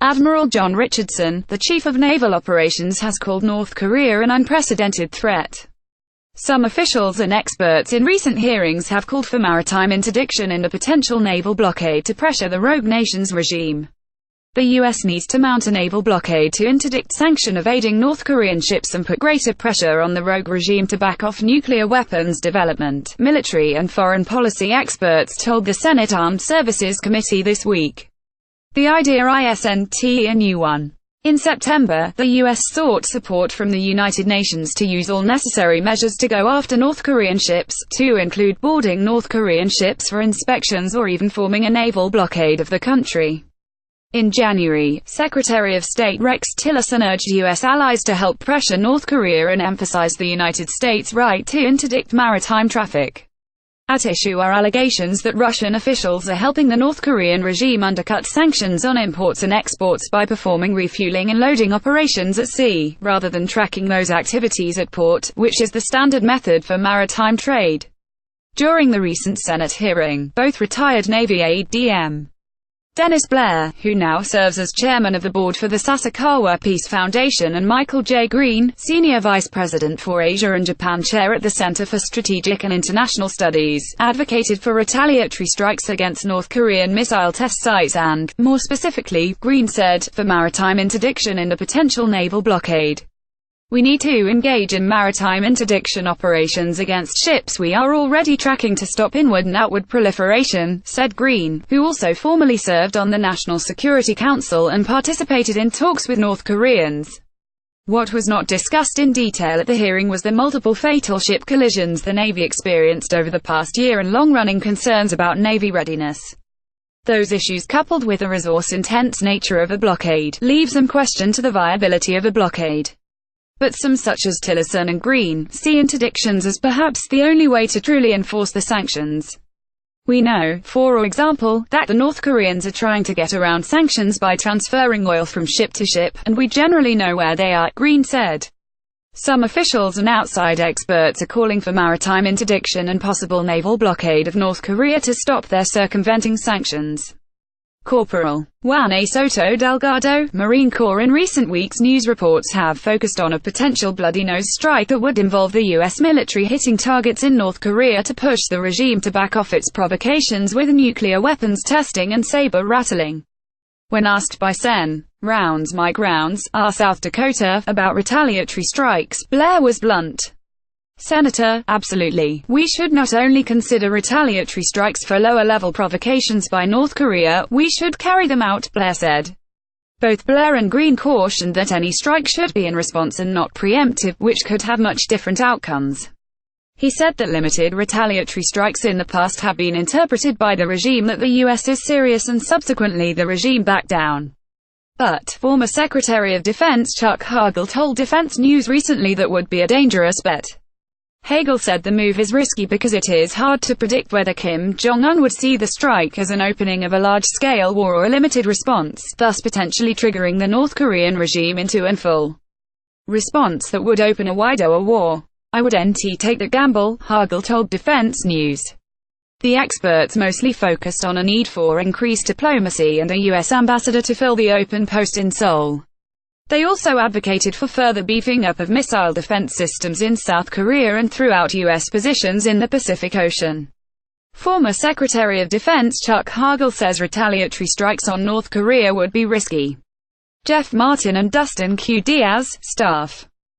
Admiral John Richardson, the Chief of Naval Operations, has called North Korea an unprecedented threat. Some officials and experts in recent hearings have called for maritime interdiction and a potential naval blockade to pressure the rogue nation's regime. The U.S. needs to mount a naval blockade to interdict sanction-evading North Korean ships and put greater pressure on the rogue regime to back off nuclear weapons development, military and foreign policy experts told the Senate Armed Services Committee this week. The idea isn't a new one. In September, the U.S. sought support from the United Nations to use all necessary measures to go after North Korean ships, to include boarding North Korean ships for inspections or even forming a naval blockade of the country. In January, Secretary of State Rex Tillerson urged U.S. allies to help pressure North Korea and emphasized the United States' right to interdict maritime traffic. At issue are allegations that Russian officials are helping the North Korean regime undercut sanctions on imports and exports by performing refueling and loading operations at sea, rather than tracking those activities at port, which is the standard method for maritime trade. During the recent Senate hearing, both retired Navy Adm. Dennis Blair, who now serves as chairman of the board for the Sasakawa Peace Foundation, and Michael J. Green, senior vice president for Asia and Japan chair at the Center for Strategic and International Studies, advocated for retaliatory strikes against North Korean missile test sites and, more specifically, Green said, for maritime interdiction and a potential naval blockade. We need to engage in maritime interdiction operations against ships we are already tracking to stop inward and outward proliferation, said Green, who also formerly served on the National Security Council and participated in talks with North Koreans. What was not discussed in detail at the hearing was the multiple fatal ship collisions the Navy experienced over the past year and long-running concerns about Navy readiness. Those issues, coupled with the resource-intense nature of a blockade, leave some question to the viability of a blockade. But some, such as Tillerson and Green, see interdictions as perhaps the only way to truly enforce the sanctions. We know, for example, that the North Koreans are trying to get around sanctions by transferring oil from ship to ship, and we generally know where they are, Green said. Some officials and outside experts are calling for maritime interdiction and possible naval blockade of North Korea to stop their circumventing sanctions. Corporal Juan A. Soto Delgado, Marine Corps. In recent weeks, news reports have focused on a potential bloody nose strike that would involve the U.S. military hitting targets in North Korea to push the regime to back off its provocations with nuclear weapons testing and saber rattling. When asked by Sen. Mike Rounds, R. South Dakota, about retaliatory strikes, Blair was blunt. Senator, absolutely. We should not only consider retaliatory strikes for lower-level provocations by North Korea, we should carry them out, Blair said. Both Blair and Green cautioned that any strike should be in response and not preemptive, which could have much different outcomes. He said that limited retaliatory strikes in the past have been interpreted by the regime that the U.S. is serious, and subsequently the regime backed down. But, former Secretary of Defense Chuck Hagel told Defense News recently that would be a dangerous bet. Hagel said the move is risky because it is hard to predict whether Kim Jong-un would see the strike as an opening of a large-scale war or a limited response, thus potentially triggering the North Korean regime into a full response that would open a wider war. I wouldn't take that gamble, Hagel told Defense News. The experts mostly focused on a need for increased diplomacy and a U.S. ambassador to fill the open post in Seoul. They also advocated for further beefing up of missile defense systems in South Korea and throughout U.S. positions in the Pacific Ocean. Former Secretary of Defense Chuck Hagel says retaliatory strikes on North Korea would be risky. Jeff Martin and Dustin Q. Diaz, staff